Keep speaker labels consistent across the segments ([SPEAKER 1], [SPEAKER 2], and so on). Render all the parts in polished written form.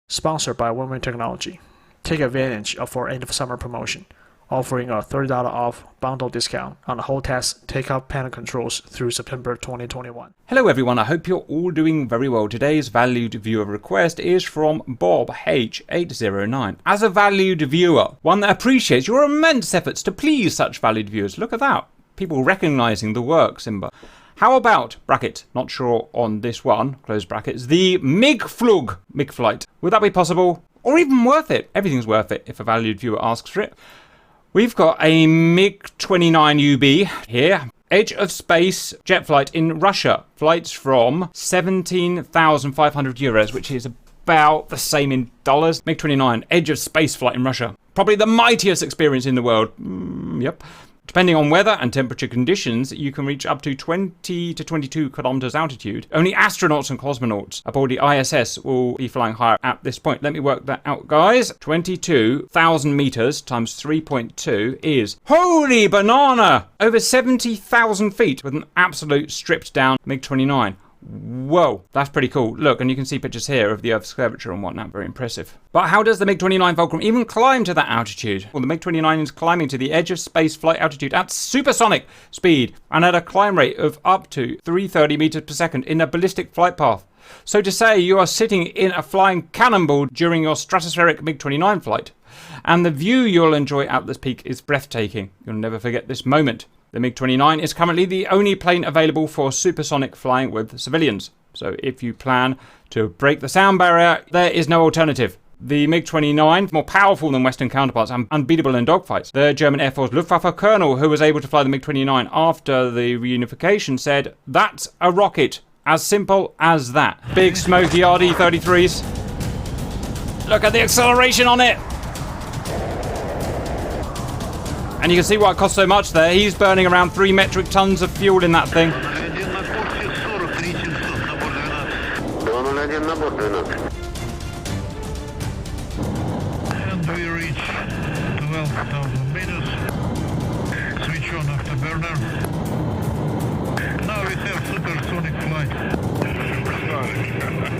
[SPEAKER 1] Sponsored by Win-Win Technology. Take advantage of our end of summer promotion, offering a $30 off bundle discount on the whole test takeoff panel controls through September 2021.
[SPEAKER 2] Hello everyone, I hope you're all doing very well. Today's valued viewer request is from Bob H809. As a valued viewer, one that appreciates your immense efforts to please such valued viewers. Look at that. People recognizing the work, Simba. How about, bracket, not sure on this one, close brackets, the MiGFlug, MiGFlight. Would that be possible? Or even worth it? Everything's worth it if a valued viewer asks for it. We've got a MiG-29 UB here. Edge of space jet flight in Russia. Flights from 17,500 euros, which is about the same in dollars. MiG-29, edge of space flight in Russia. Probably the mightiest experience in the world. Yep. Depending on weather and temperature conditions, you can reach up to 20 to 22 kilometers altitude. Only astronauts and cosmonauts aboard the ISS will be flying higher at this point. Let me work that out, guys. 22,000 meters times 3.2 is, holy banana, over 70,000 feet with an absolute stripped down MiG-29. Whoa, that's pretty cool. Look, and you can see pictures here of the Earth's curvature and whatnot. Very impressive. But how does the MiG-29 Fulcrum even climb to that altitude? Well, the MiG-29 is climbing to the edge of space flight altitude at supersonic speed and at a climb rate of up to 330 meters per second in a ballistic flight path. So to say you are sitting in a flying cannonball during your stratospheric MiG-29 flight. And the view you'll enjoy at this peak is breathtaking. You'll never forget this moment. The MiG-29 is currently the only plane available for supersonic flying with civilians. So if you plan to break the sound barrier, there is no alternative. The MiG-29, more powerful than Western counterparts and unbeatable in dogfights. The German Air Force Luftwaffe colonel who was able to fly the MiG-29 after the reunification said, "That's a rocket. As simple as that." Big smoky RD-33s. Look at the acceleration on it. And you can see why it costs so much there. He's burning around 3 metric tons of fuel in that thing.
[SPEAKER 3] And we reach 12,000 meters. Switch on afterburner. Now we have supersonic flight.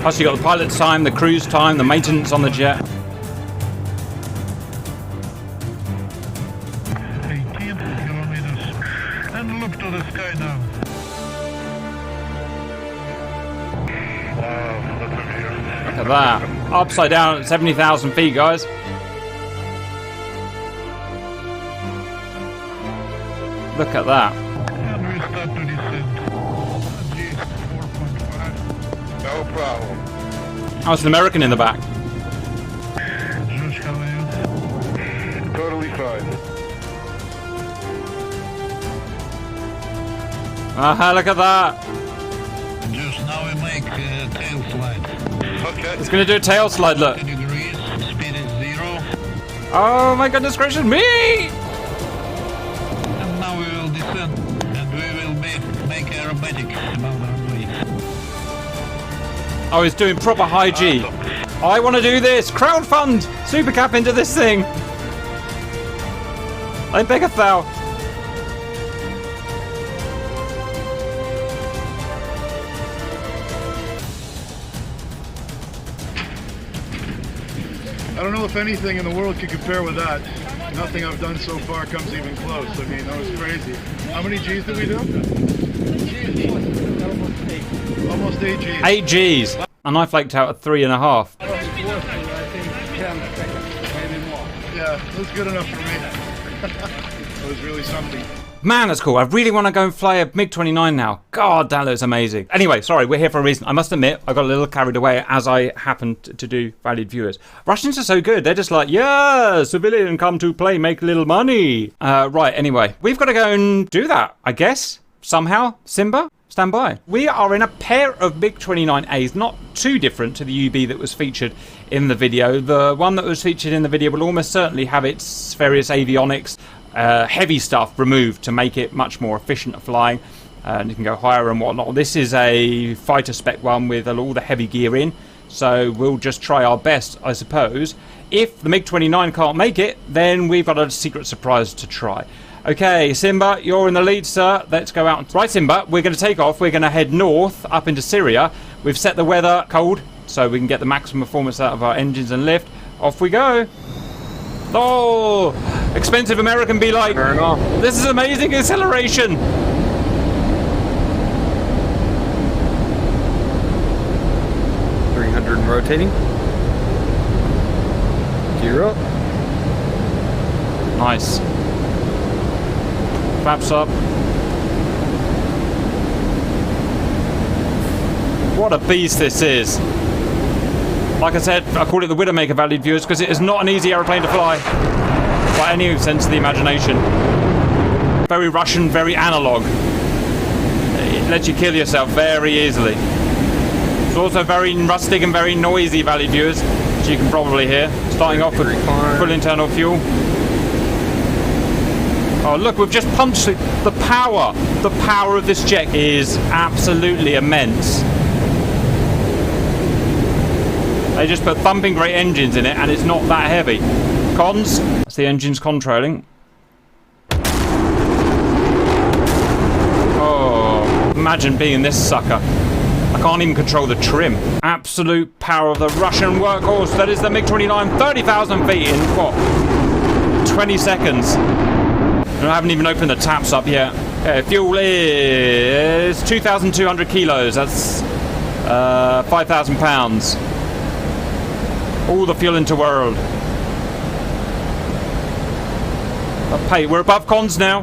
[SPEAKER 2] Plus you got the pilot's time, the cruise time, the maintenance on the jet.
[SPEAKER 3] And look to the sky now. Wow, that's a view.
[SPEAKER 2] Look at that. Upside down at 70,000 feet, guys. Look at that.
[SPEAKER 3] And we start to descend. G4.5.
[SPEAKER 4] No problem.
[SPEAKER 2] Oh, it's an American in the back.
[SPEAKER 3] Josh, how are you?
[SPEAKER 4] Totally fine.
[SPEAKER 2] Aha, look at that.
[SPEAKER 3] Just now we make tail slide.
[SPEAKER 4] Okay.
[SPEAKER 2] It's going to do a tail slide, look.
[SPEAKER 3] 20 degrees, speed is 0.
[SPEAKER 2] Oh my goodness gracious me!
[SPEAKER 3] And now we will descend. And we will make aerobatic about our way.
[SPEAKER 2] Oh, he's doing proper high G. I want to do this. Crowdfund. Super cap into this thing. I beg a thou.
[SPEAKER 4] I don't know if anything in the world could compare with that. Nothing I've done so far comes even close. I mean, that was crazy. How many G's did we do? Almost 8 G's.
[SPEAKER 2] 8 G's. And I flaked out at 3.5.
[SPEAKER 4] Yeah, it was good enough for me. It was really something.
[SPEAKER 2] Man, that's cool. I really want to go and fly a MiG-29 now. God, that looks amazing. Anyway, sorry, we're here for a reason. I must admit, I got a little carried away as I happened to do valued viewers. Russians are so good. They're just like, yeah, civilian come to play, make little money. Right, anyway. We've got to go and do that, I guess. Somehow. Simba, stand by. We are in a pair of MiG-29As, not too different to the UB that was featured in the video. The one that was featured in the video will almost certainly have its various avionics, heavy stuff removed to make it much more efficient at flying, and you can go higher and whatnot. This is a fighter spec one with all the heavy gear in, so we'll just try our best, I suppose. If the MiG-29 can't make it, then we've got a secret surprise to try. Okay, Simba, you're in the lead, sir. Let's go out. Right, Simba, we're going to take off. We're going to head north up into Syria. We've set the weather cold, so we can get the maximum performance out of our engines and lift. Off we go. Oh, expensive American be like,
[SPEAKER 5] Turn off.
[SPEAKER 2] this is amazing acceleration.
[SPEAKER 5] And rotating. Gear up.
[SPEAKER 2] Nice. Flaps up. What a beast this is. Like I said, I call it the Widowmaker, valued viewers, because it is not an easy aeroplane to fly by any sense of the imagination. Very Russian, very analog. It lets you kill yourself very easily. It's also very rustic and very noisy, valued viewers, as you can probably hear. Starting off with full internal fuel. Oh look, we've just punched it. The power of this jet is absolutely immense. They just put thumping great engines in it and it's not that heavy. Cons, that's the engines controlling. Oh, imagine being this sucker. I can't even control the trim. Absolute power of the Russian workhorse. That is the MiG-29, 30,000 feet in, what, 20 seconds. And I haven't even opened the taps up yet. Fuel is 2,200 kilos. That's 5,000 pounds. All the fuel into world. Hey, we're above cons now.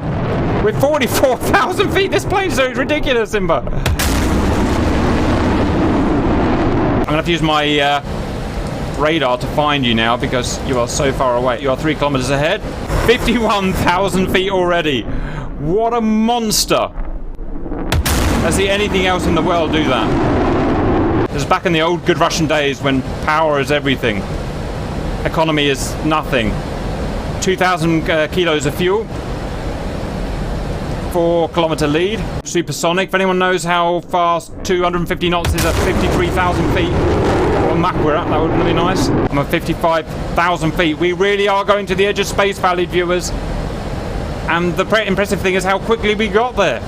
[SPEAKER 2] We're 44,000 feet. This plane's so ridiculous, Simba. I'm going to have to use my radar to find you now because you are so far away. You are 3 kilometers ahead. 51,000 feet already. What a monster. Let's see anything else in the world do that. This is back in the old good Russian days when power is everything. Economy is nothing. 2,000 kilos of fuel. 4-kilometer lead. Supersonic. If anyone knows how fast 250 knots is at 53,000 feet, what Mach we're at, that would be nice. I'm at 55,000 feet. We really are going to the edge of space, valued viewers. And the impressive thing is how quickly we got there.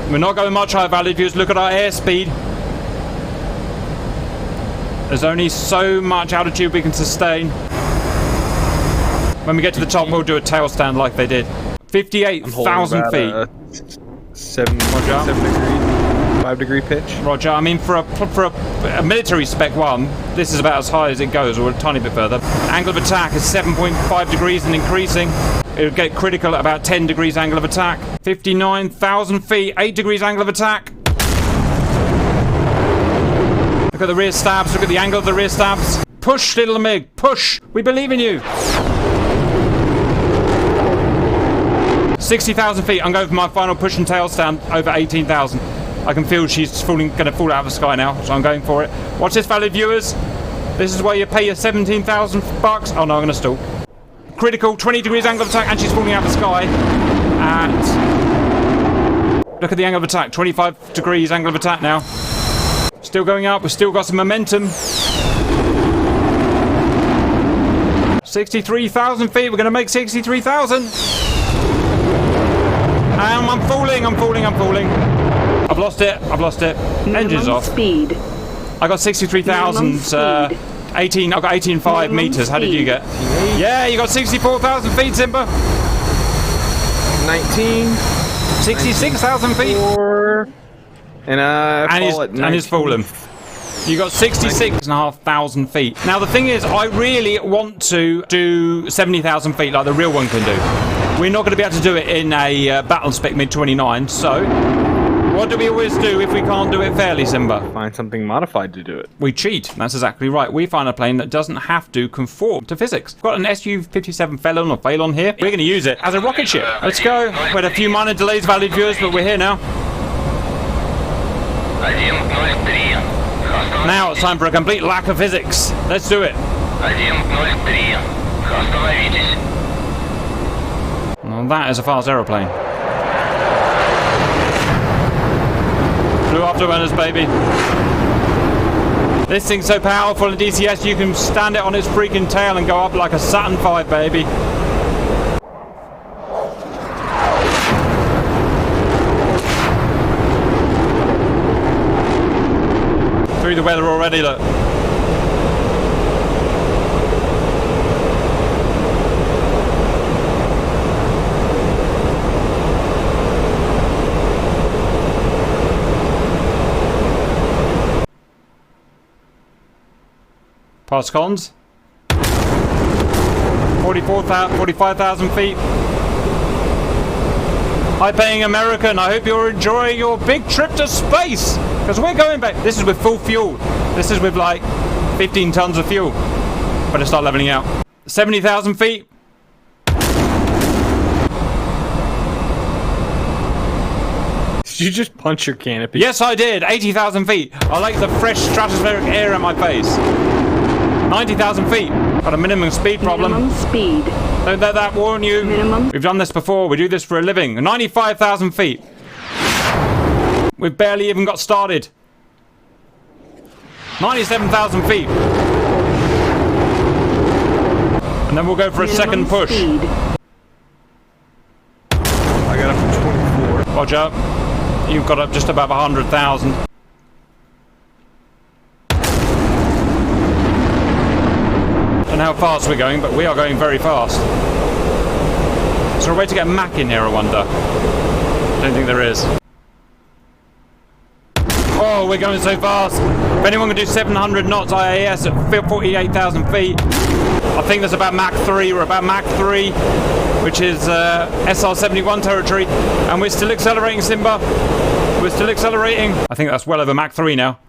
[SPEAKER 2] We're not going much higher, valued viewers. Look at our airspeed. There's only so much altitude we can sustain. When we get to the top, we'll do a tail stand like they did. 58,000 feet.
[SPEAKER 5] 7 degree, 5 degree pitch.
[SPEAKER 2] Roger. I mean, for a military spec one, this is about as high as it goes, or a tiny bit further. Angle of attack is 7.5 degrees and increasing. It'll get critical at about 10 degrees angle of attack. 59,000 feet, 8 degrees angle of attack. Look at the rear stabs. Look at the angle of the rear stabs. Push, little MiG. Push. We believe in you. 60,000 feet. I'm going for my final push and tail stand over 18,000. I can feel she's going to fall out of the sky now, so I'm going for it. Watch this, valued viewers. This is where you pay your 17,000 bucks. Oh no, I'm going to stall. Critical, 20 degrees angle of attack, and she's falling out of the sky. And look at the angle of attack. 25 degrees angle of attack now. Still going up. We've still got some momentum. 63,000 feet. We're going to make 63,000. I'm falling. I've lost it. Engine's off.
[SPEAKER 6] Speed.
[SPEAKER 2] I got 63,000. 18. I got 18.5 meters. How did you get? Yeah, you got 64,000 feet, Simba.
[SPEAKER 5] 19.
[SPEAKER 2] 66,000 feet.
[SPEAKER 5] And
[SPEAKER 2] he's fallen. You got 66,500 feet. Now the thing is, I really want to do 70,000 feet like the real one can do. We're not going to be able to do it in a battle spec MiG-29, so what do we always do if we can't do it fairly, Simba?
[SPEAKER 5] Find something modified to do it.
[SPEAKER 2] We cheat. That's exactly right. We find a plane that doesn't have to conform to physics. We've got an Su-57 Phaelon here. We're going to use it as a rocket ship. Let's go. We had a few minor delays, valued viewers, but we're here now. Now it's time for a complete lack of physics. Let's do it. Well, that is a fast aeroplane. Blue afterburners, baby. This thing's so powerful in DCS you can stand it on its freaking tail and go up like a Saturn V, baby. the weather already, look. Past Collins. 45,000 feet. High paying American, I hope you're enjoying your big trip to space. Because we're going back. This is with full fuel. This is with like 15 tons of fuel. Better start leveling out. 70,000 feet.
[SPEAKER 5] Did you just punch your canopy?
[SPEAKER 2] Yes, I did. 80,000 feet. I like the fresh stratospheric air in my face. 90,000 feet. Got a minimum speed problem.
[SPEAKER 6] Minimum speed.
[SPEAKER 2] Don't let that warn you.
[SPEAKER 6] Minimum.
[SPEAKER 2] We've done this before. We do this for a living. 95,000 feet. We've barely even got started. 97,000 feet. And then we'll go for a second push.
[SPEAKER 6] Speed.
[SPEAKER 5] I got up to 24.
[SPEAKER 2] Roger. You've got up just above 100,000. Don't know how fast we're going, but we are going very fast. Is there a way to get Mac in here, I wonder? I don't think there is. Oh, we're going so fast. If anyone can do 700 knots IAS at 48,000 feet, I think that's about Mach 3. We're about Mach 3, which is SR-71 territory. And we're still accelerating, Simba. We're still accelerating. I think that's well over Mach 3 now.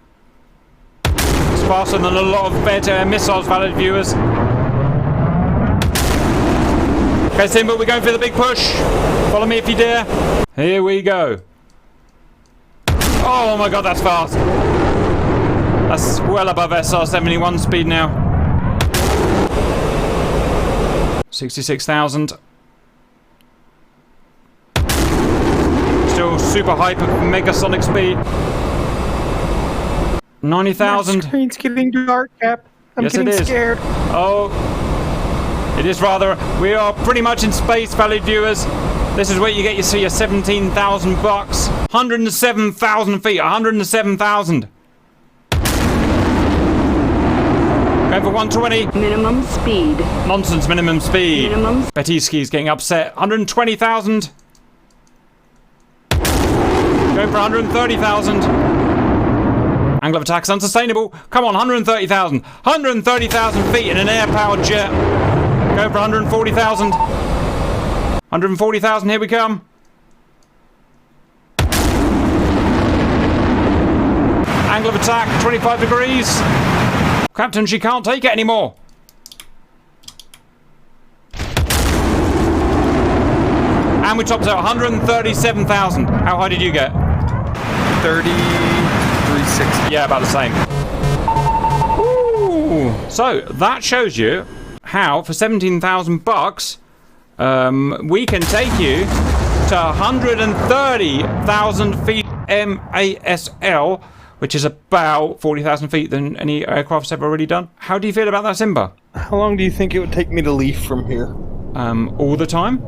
[SPEAKER 2] It's faster than a lot of air-to-air missiles, valid viewers. Okay, Simba, we're going for the big push. Follow me if you dare. Here we go. Oh my god, that's fast. That's well above SR-71 speed now. 66,000. Still super hyper megasonic speed. 90,000.
[SPEAKER 5] Screen's getting dark, Cap. I'm
[SPEAKER 2] Yes,
[SPEAKER 5] getting
[SPEAKER 2] it is.
[SPEAKER 5] scared.
[SPEAKER 2] Oh, it is rather. We are pretty much in space, valued viewers. This is where you get your 17,000 bucks. 107,000 feet. 107,000. Going for 120.
[SPEAKER 6] Minimum speed.
[SPEAKER 2] Nonsense, minimum speed.
[SPEAKER 6] Minimum.
[SPEAKER 2] Betiski's getting upset. 120,000. Going for 130,000. Angle of attack is unsustainable. Come on, 130,000. 130,000 feet in an air-powered jet. Going for 140,000. 140,000, here we come. Angle of attack, 25 degrees. Captain, she can't take it anymore. And we topped out 137,000. How high did you get?
[SPEAKER 5] 3,360.
[SPEAKER 2] Yeah, about the same. Ooh. So that shows you how for 17,000 bucks we can take you to 130,000 feet MASL, which is about 40,000 feet than any aircraft's ever already done. How do you feel about that, Simba?
[SPEAKER 5] How long do you think it would take me to leave from here?
[SPEAKER 2] All the time?